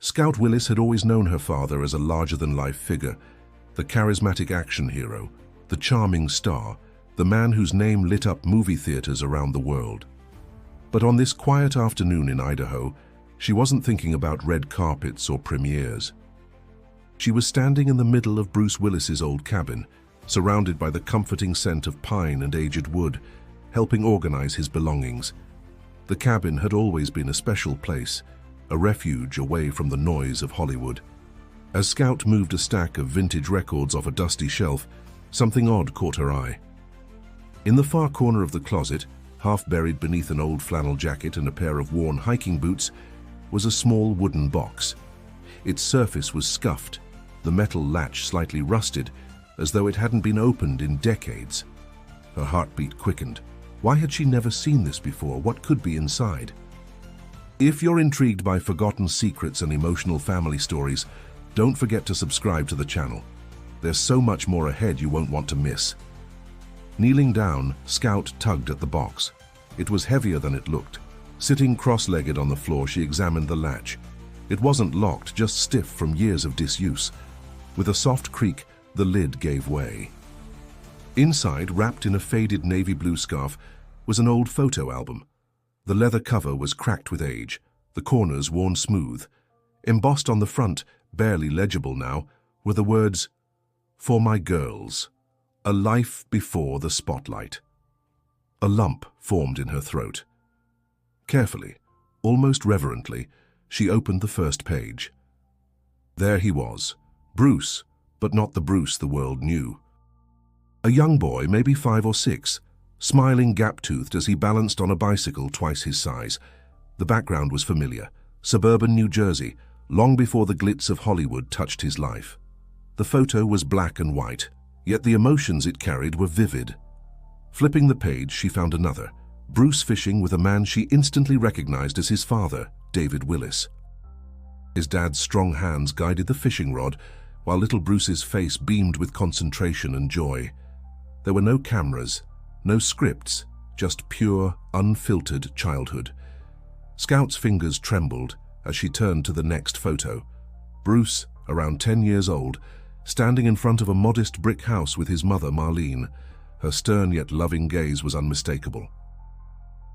Scout Willis had always known her father as a larger-than-life figure, the charismatic action hero, the charming star, the man whose name lit up movie theaters around the world. But on this quiet afternoon in Idaho, she wasn't thinking about red carpets or premieres. She was standing in the middle of Bruce Willis's old cabin, surrounded by the comforting scent of pine and aged wood, helping organize his belongings. The cabin had always been a special place, a refuge away from the noise of Hollywood. As Scout moved a stack of vintage records off a dusty shelf, something odd caught her eye. In the far corner of the closet, half buried beneath an old flannel jacket and a pair of worn hiking boots, was a small wooden box. Its surface was scuffed, the metal latch slightly rusted, as though it hadn't been opened in decades. Her heartbeat quickened. Why had she never seen this before? What could be inside? If you're intrigued by forgotten secrets and emotional family stories, don't forget to subscribe to the channel. There's so much more ahead you won't want to miss. Kneeling down, Scout tugged at the box. It was heavier than it looked. Sitting cross-legged on the floor, she examined the latch. It wasn't locked, just stiff from years of disuse. With a soft creak, the lid gave way. Inside, wrapped in a faded navy blue scarf, was an old photo album. The leather cover was cracked with age, the corners worn smooth. Embossed on the front, barely legible now, were the words, "For my girls, a life before the spotlight." A lump formed in her throat. Carefully, almost reverently, she opened the first page. There he was, Bruce, but not the Bruce the world knew. A young boy, maybe 5 or 6, smiling gap-toothed as he balanced on a bicycle twice his size. The background was familiar, suburban New Jersey, long before the glitz of Hollywood touched his life. The photo was black and white, yet the emotions it carried were vivid. Flipping the page, she found another, Bruce fishing with a man she instantly recognized as his father, David Willis. His dad's strong hands guided the fishing rod, while little Bruce's face beamed with concentration and joy. There were no cameras, no scripts, just pure, unfiltered childhood. Scout's fingers trembled as she turned to the next photo. Bruce, around 10 years old, standing in front of a modest brick house with his mother, Marlene. Her stern yet loving gaze was unmistakable.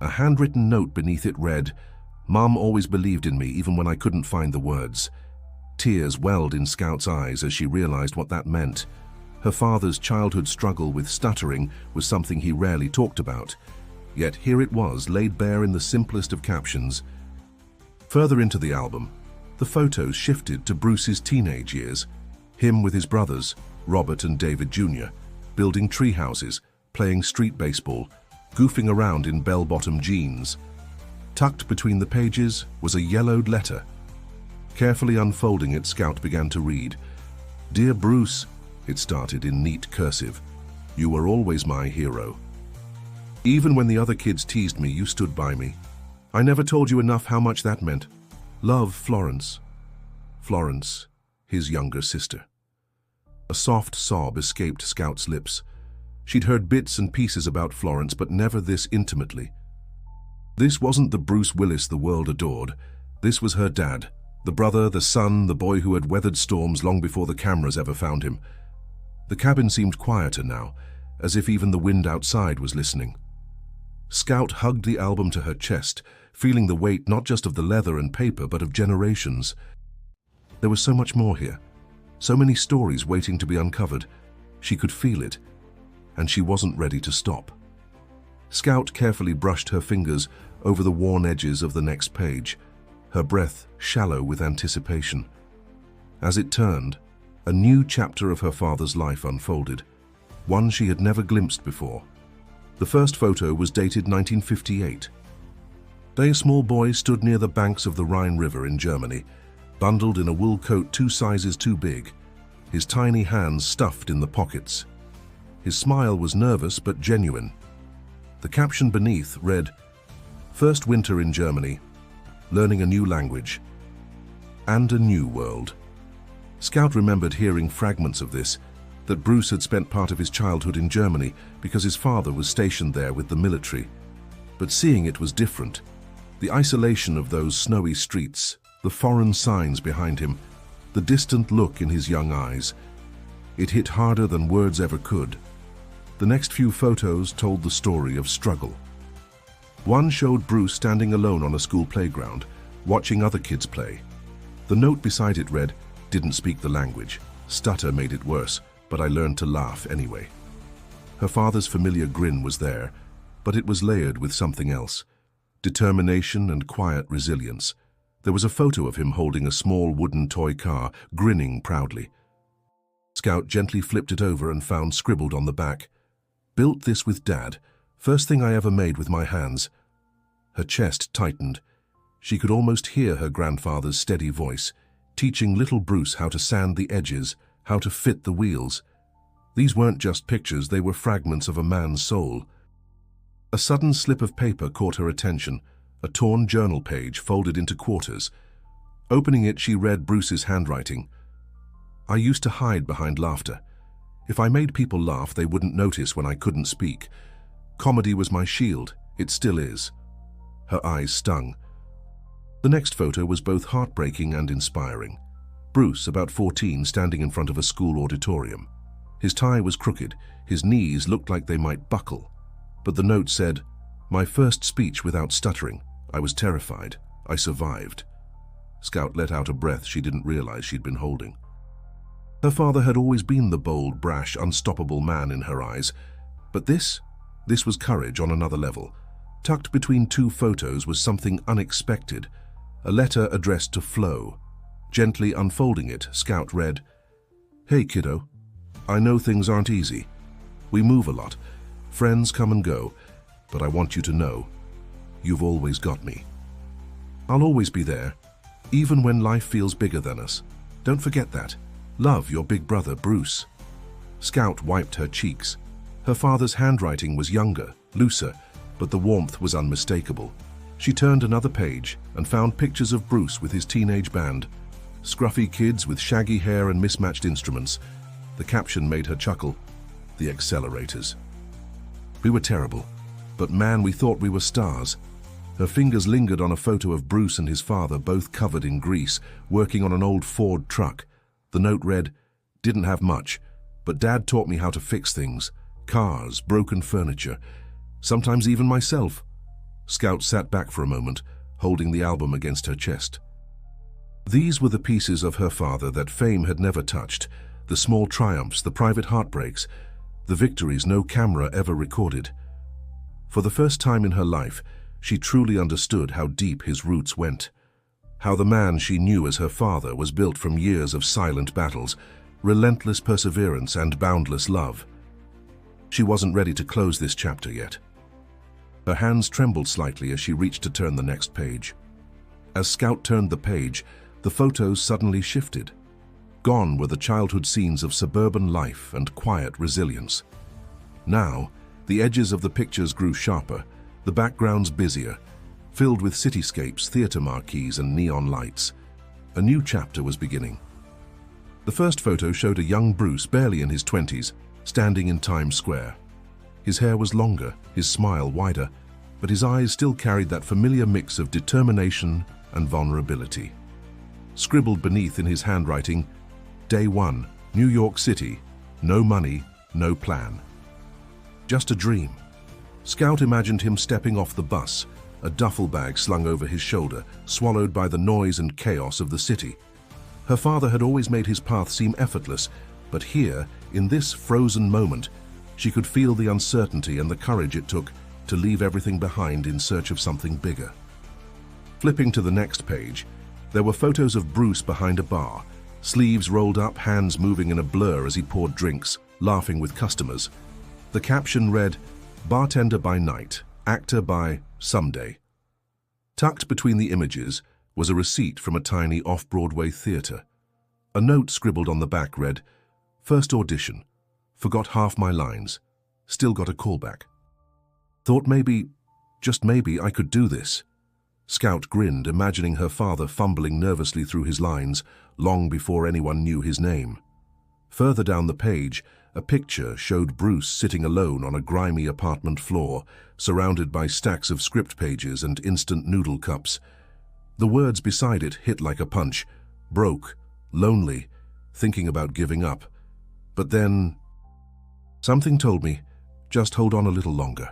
A handwritten note beneath it read, "Mom always believed in me even when I couldn't find the words." Tears welled in Scout's eyes as she realized what that meant. Her father's childhood struggle with stuttering was something he rarely talked about. Yet here it was, laid bare in the simplest of captions. Further into the album, the photos shifted to Bruce's teenage years, him with his brothers, Robert and David Jr., building tree houses, playing street baseball, goofing around in bell-bottom jeans. Tucked between the pages was a yellowed letter. Carefully unfolding it, Scout began to read. "Dear Bruce," it started in neat cursive, "you were always my hero. Even when the other kids teased me, you stood by me. I never told you enough how much that meant. Love, Florence." Florence, his younger sister. A soft sob escaped Scout's lips. She'd heard bits and pieces about Florence, but never this intimately. This wasn't the Bruce Willis the world adored. This was her dad, the brother, the son, the boy who had weathered storms long before the cameras ever found him. The cabin seemed quieter now, as if even the wind outside was listening. Scout hugged the album to her chest, feeling the weight not just of the leather and paper, but of generations. There was so much more here, so many stories waiting to be uncovered. She could feel it, and she wasn't ready to stop. Scout carefully brushed her fingers over the worn edges of the next page, her breath shallow with anticipation. As it turned, a new chapter of her father's life unfolded, one she had never glimpsed before. The first photo was dated 1958. A small boy stood near the banks of the Rhine River in Germany, bundled in a wool coat 2 sizes too big, his tiny hands stuffed in the pockets. His smile was nervous but genuine. The caption beneath read, "First winter in Germany, learning a new language, and a new world." Scout remembered hearing fragments of this, that Bruce had spent part of his childhood in Germany because his father was stationed there with the military. But seeing it was different. The isolation of those snowy streets, the foreign signs behind him, the distant look in his young eyes. It hit harder than words ever could. The next few photos told the story of struggle. One showed Bruce standing alone on a school playground, watching other kids play. The note beside it read, "Didn't speak the language. Stutter made it worse, but I learned to laugh anyway." Her father's familiar grin was there, but it was layered with something else. Determination and quiet resilience. There was a photo of him holding a small wooden toy car, grinning proudly. Scout gently flipped it over and found scribbled on the back, "Built this with Dad. First thing I ever made with my hands." Her chest tightened. She could almost hear her grandfather's steady voice, teaching little Bruce how to sand the edges, how to fit the wheels. These weren't just pictures, they were fragments of a man's soul. A sudden slip of paper caught her attention, a torn journal page folded into quarters. Opening it, she read Bruce's handwriting. "I used to hide behind laughter. If I made people laugh, they wouldn't notice when I couldn't speak. Comedy was my shield. It still is." Her eyes stung. The next photo was both heartbreaking and inspiring. Bruce, about 14, standing in front of a school auditorium. His tie was crooked, his knees looked like they might buckle. But the note said, "My first speech without stuttering. I was terrified. I survived." Scout let out a breath she didn't realize she'd been holding. Her father had always been the bold, brash, unstoppable man in her eyes. But this was courage on another level. Tucked between two photos was something unexpected, a letter addressed to Flo. Gently unfolding it, Scout read, "Hey kiddo, I know things aren't easy. We move a lot. Friends come and go, but I want you to know, you've always got me. I'll always be there, even when life feels bigger than us. Don't forget that. Love, your big brother, Bruce." Scout wiped her cheeks. Her father's handwriting was younger, looser, but the warmth was unmistakable. She turned another page and found pictures of Bruce with his teenage band. Scruffy kids with shaggy hair and mismatched instruments. The caption made her chuckle. "The accelerators. We were terrible, but man, we thought we were stars." Her fingers lingered on a photo of Bruce and his father, both covered in grease, working on an old Ford truck. The note read, "Didn't have much, but Dad taught me how to fix things. Cars, broken furniture, sometimes even myself." Scout sat back for a moment, holding the album against her chest. These were the pieces of her father that fame had never touched, the small triumphs, the private heartbreaks, the victories no camera ever recorded. For the first time in her life, she truly understood how deep his roots went. How the man she knew as her father was built from years of silent battles, relentless perseverance, and boundless love. She wasn't ready to close this chapter yet. Her hands trembled slightly as she reached to turn the next page. As Scout turned the page, the photos suddenly shifted. Gone were the childhood scenes of suburban life and quiet resilience. Now, the edges of the pictures grew sharper, the backgrounds busier, filled with cityscapes, theater marquees, and neon lights. A new chapter was beginning. The first photo showed a young Bruce, barely in his 20s, standing in Times Square. His hair was longer, his smile wider, but his eyes still carried that familiar mix of determination and vulnerability. Scribbled beneath in his handwriting, "Day 1, New York City, no money, no plan. Just a dream." Scout imagined him stepping off the bus, a duffel bag slung over his shoulder, swallowed by the noise and chaos of the city. Her father had always made his path seem effortless, but here, in this frozen moment, she could feel the uncertainty and the courage it took to leave everything behind in search of something bigger. Flipping to the next page, there were photos of Bruce behind a bar, sleeves rolled up, hands moving in a blur as he poured drinks, laughing with customers. The caption read, "Bartender by night, actor by someday." Tucked between the images was a receipt from a tiny off-Broadway theater. A note scribbled on the back read, "First audition. Forgot half my lines. Still got a callback. Thought maybe, just maybe, I could do this." Scout grinned, imagining her father fumbling nervously through his lines long before anyone knew his name. Further down the page, a picture showed Bruce sitting alone on a grimy apartment floor, surrounded by stacks of script pages and instant noodle cups. The words beside it hit like a punch. Broke, lonely, thinking about giving up. But then, something told me, just hold on a little longer.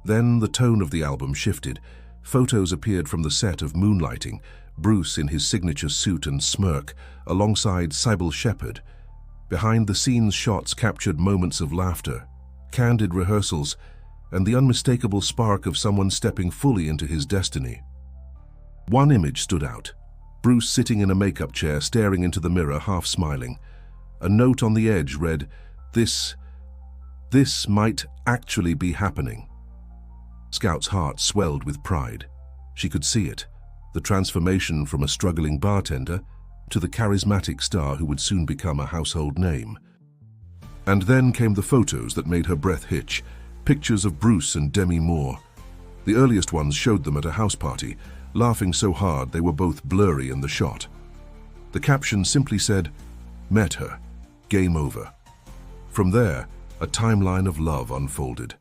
Then the tone of the album shifted. Photos appeared from the set of Moonlighting, Bruce in his signature suit and smirk, alongside Sybil Shepherd. Behind-the-scenes shots captured moments of laughter, candid rehearsals, and the unmistakable spark of someone stepping fully into his destiny. One image stood out. Bruce sitting in a makeup chair, staring into the mirror, half smiling. A note on the edge read, This might actually be happening." Scout's heart swelled with pride. She could see it, the transformation from a struggling bartender to the charismatic star who would soon become a household name. And then came the photos that made her breath hitch, pictures of Bruce and Demi Moore. The earliest ones showed them at a house party, laughing so hard they were both blurry in the shot. The caption simply said, "Met her. Game over." From there, a timeline of love unfolded.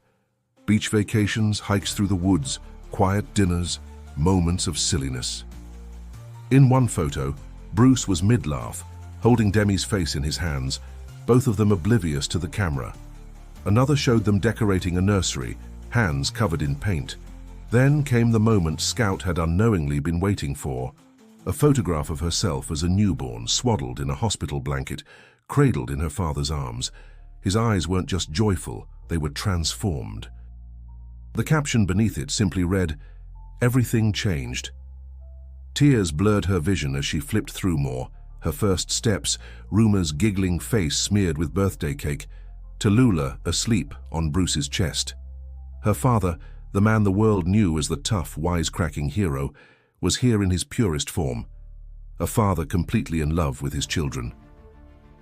Beach vacations, hikes through the woods, quiet dinners, moments of silliness. In one photo, Bruce was mid-laugh, holding Demi's face in his hands, both of them oblivious to the camera. Another showed them decorating a nursery, hands covered in paint. Then came the moment Scout had unknowingly been waiting for, a photograph of herself as a newborn, swaddled in a hospital blanket, cradled in her father's arms. His eyes weren't just joyful, they were transformed. The caption beneath it simply read, "Everything changed." Tears blurred her vision as she flipped through more, her first steps, Ruma's giggling face smeared with birthday cake, Tallulah asleep on Bruce's chest. Her father, the man the world knew as the tough, wisecracking hero, was here in his purest form, a father completely in love with his children.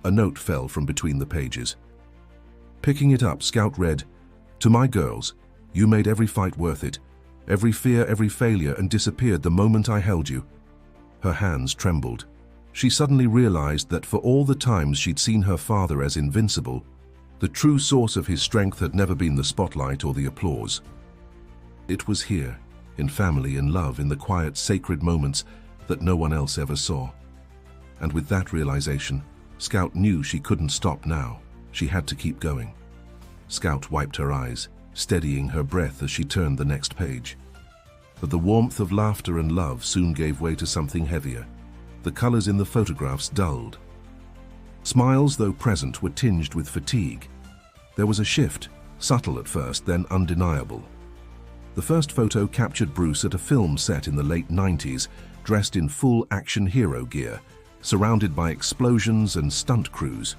A note fell from between the pages. Picking it up, Scout read, "To my girls, you made every fight worth it, every fear, every failure, and disappeared the moment I held you." Her hands trembled. She suddenly realized that for all the times she'd seen her father as invincible, the true source of his strength had never been the spotlight or the applause. It was here, in family, in love, in the quiet, sacred moments that no one else ever saw. And with that realization, Scout knew she couldn't stop now. She had to keep going. Scout wiped her eyes, steadying her breath as she turned the next page. But the warmth of laughter and love soon gave way to something heavier. The colors in the photographs dulled. Smiles, though present, were tinged with fatigue. There was a shift, subtle at first, then undeniable. The first photo captured Bruce at a film set in the late 90s, dressed in full action hero gear, surrounded by explosions and stunt crews.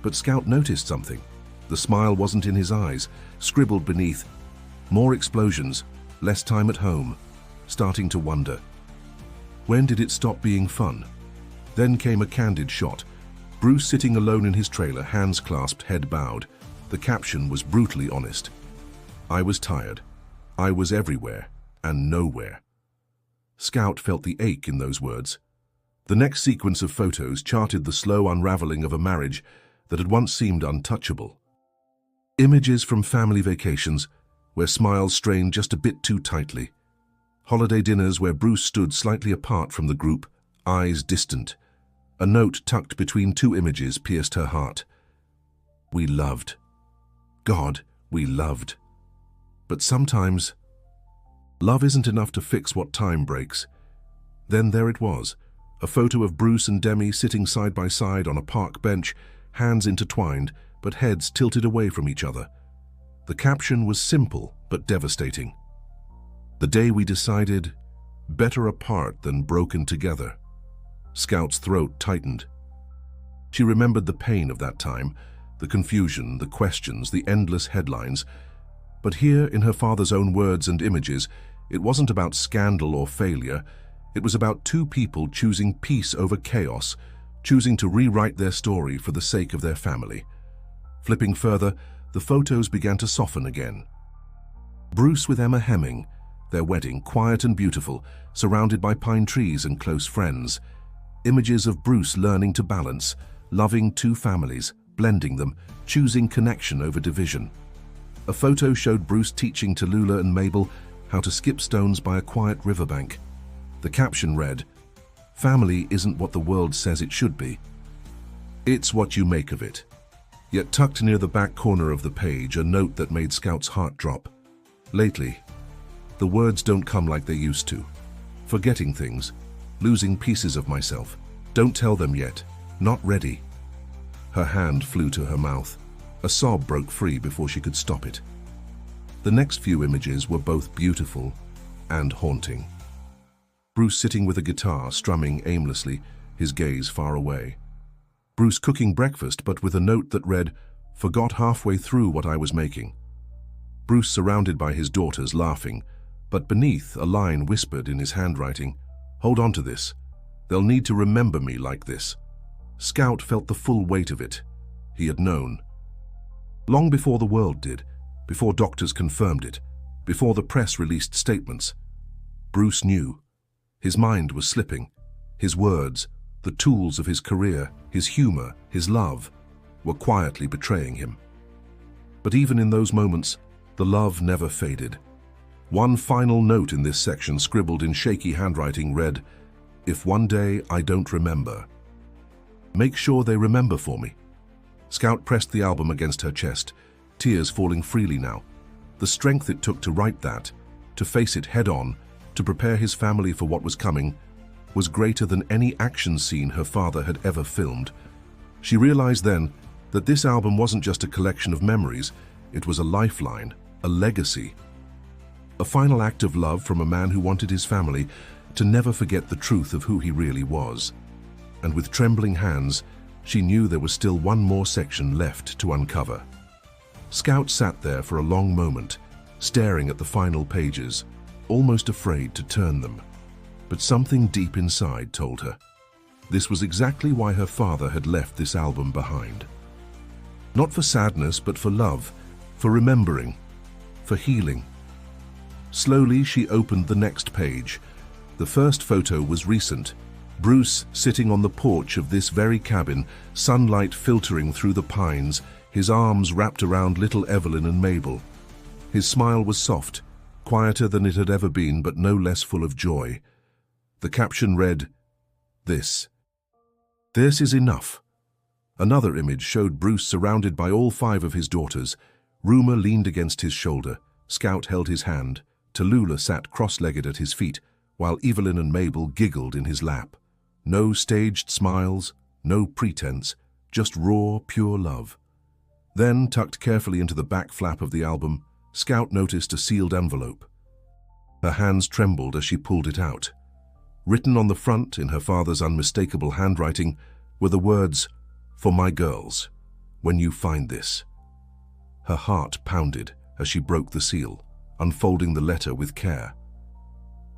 But Scout noticed something. The smile wasn't in his eyes, scribbled beneath, "More explosions, less time at home," starting to wonder. When did it stop being fun? Then came a candid shot. Bruce sitting alone in his trailer, hands clasped, head bowed. The caption was brutally honest. "I was tired. I was everywhere and nowhere." Scout felt the ache in those words. The next sequence of photos charted the slow unraveling of a marriage that had once seemed untouchable. Images from family vacations, where smiles strained just a bit too tightly. Holiday dinners where Bruce stood slightly apart from the group, eyes distant. A note tucked between two images pierced her heart. "We loved. God, we loved." But sometimes, love isn't enough to fix what time breaks. Then there it was, a photo of Bruce and Demi sitting side by side on a park bench, hands intertwined, but heads tilted away from each other. The caption was simple but devastating. "The day we decided, better apart than broken together." Scout's throat tightened. She remembered the pain of that time, the confusion, the questions, the endless headlines. But here, in her father's own words and images, it wasn't about scandal or failure. It was about two people choosing peace over chaos, choosing to rewrite their story for the sake of their family. Flipping further, the photos began to soften again. Bruce with Emma Hemming, their wedding, quiet and beautiful, surrounded by pine trees and close friends. Images of Bruce learning to balance, loving two families, blending them, choosing connection over division. A photo showed Bruce teaching Tallulah and Mabel how to skip stones by a quiet riverbank. The caption read, "Family isn't what the world says it should be. It's what you make of it." Yet tucked near the back corner of the page, a note that made Scout's heart drop. "Lately, the words don't come like they used to. Forgetting things, losing pieces of myself. Don't tell them yet. Not ready." Her hand flew to her mouth. A sob broke free before she could stop it. The next few images were both beautiful and haunting. Bruce sitting with a guitar, strumming aimlessly, his gaze far away. Bruce cooking breakfast, but with a note that read, "Forgot halfway through what I was making." Bruce surrounded by his daughters, laughing, but beneath, a line whispered in his handwriting, "Hold on to this. They'll need to remember me like this." Scout felt the full weight of it. He had known. Long before the world did, before doctors confirmed it, before the press released statements, Bruce knew. His mind was slipping. His words, the tools of his career, his humor, his love, were quietly betraying him. But even in those moments, the love never faded. One final note in this section, scribbled in shaky handwriting, read, "If one day I don't remember, make sure they remember for me." Scout pressed the album against her chest, tears falling freely now. The strength it took to write that, to face it head-on, to prepare his family for what was coming, was greater than any action scene her father had ever filmed. She realized then that this album wasn't just a collection of memories, it was a lifeline, a legacy. A final act of love from a man who wanted his family to never forget the truth of who he really was. And with trembling hands, she knew there was still one more section left to uncover. Scout sat there for a long moment, staring at the final pages, almost afraid to turn them. But something deep inside told her this was exactly why her father had left this album behind. Not for sadness, but for love, for remembering, for healing. Slowly, she opened the next page. The first photo was recent. Bruce sitting on the porch of this very cabin, sunlight filtering through the pines, his arms wrapped around little Evelyn and Mabel. His smile was soft, quieter than it had ever been, but no less full of joy. The caption read, "This is enough." Another image showed Bruce surrounded by all 5 of his daughters. Rumor leaned against his shoulder. Scout held his hand. Tallulah sat cross-legged at his feet, while Evelyn and Mabel giggled in his lap. No staged smiles, no pretense, just raw, pure love. Then, tucked carefully into the back flap of the album, Scout noticed a sealed envelope. Her hands trembled as she pulled it out. Written on the front, in her father's unmistakable handwriting, were the words, "For my girls, when you find this." Her heart pounded as she broke the seal, unfolding the letter with care.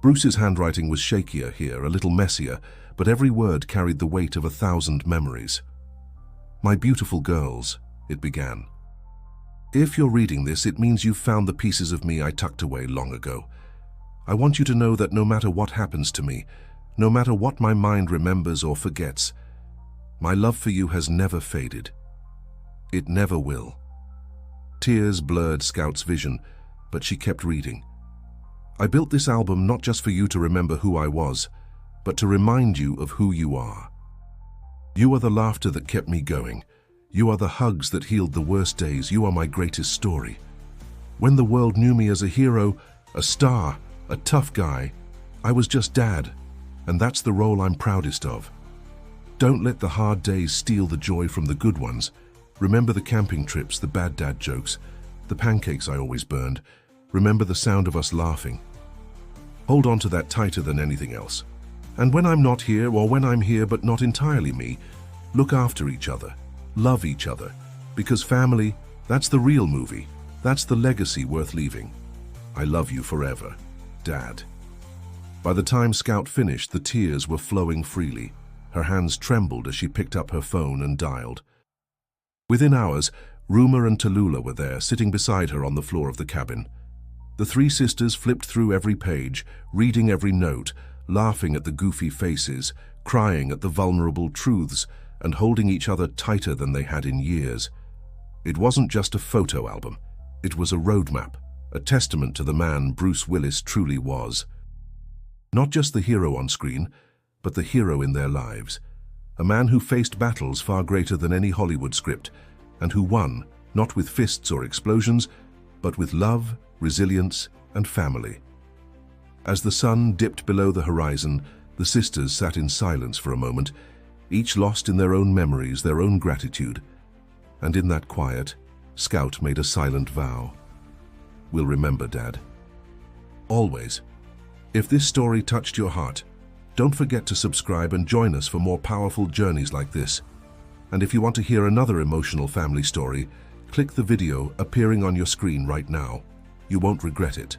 Bruce's handwriting was shakier here, a little messier, but every word carried the weight of 1,000 memories. "My beautiful girls," it began. "If you're reading this, it means you've found the pieces of me I tucked away long ago. I want you to know that no matter what happens to me, no matter what my mind remembers or forgets, my love for you has never faded. It never will." Tears blurred Scout's vision, but she kept reading. "I built this album not just for you to remember who I was, but to remind you of who you are. You are the laughter that kept me going. You are the hugs that healed the worst days. You are my greatest story. When the world knew me as a hero, a star, a tough guy, I was just Dad, and that's the role I'm proudest of. Don't let the hard days steal the joy from the good ones. Remember the camping trips, the bad dad jokes, the pancakes I always burned. Remember the sound of us laughing. Hold on to that tighter than anything else. And when I'm not here, or when I'm here but not entirely me, look after each other, love each other, because family, that's the real movie. That's the legacy worth leaving. I love you forever, Dad." By the time Scout finished, the tears were flowing freely. Her hands trembled as she picked up her phone and dialed. Within hours, Rumor and Tallulah were there, sitting beside her on the floor of the cabin. The 3 sisters flipped through every page, reading every note, laughing at the goofy faces, crying at the vulnerable truths, and holding each other tighter than they had in years. It wasn't just a photo album. It was a roadmap, a testament to the man Bruce Willis truly was. Not just the hero on screen, but the hero in their lives. A man who faced battles far greater than any Hollywood script, and who won, not with fists or explosions, but with love, resilience, and family. As the sun dipped below the horizon, the sisters sat in silence for a moment, each lost in their own memories, their own gratitude. And in that quiet, Scout made a silent vow. "We'll remember, Dad. Always." If this story touched your heart, don't forget to subscribe and join us for more powerful journeys like this. And if you want to hear another emotional family story, click the video appearing on your screen right now. You won't regret it.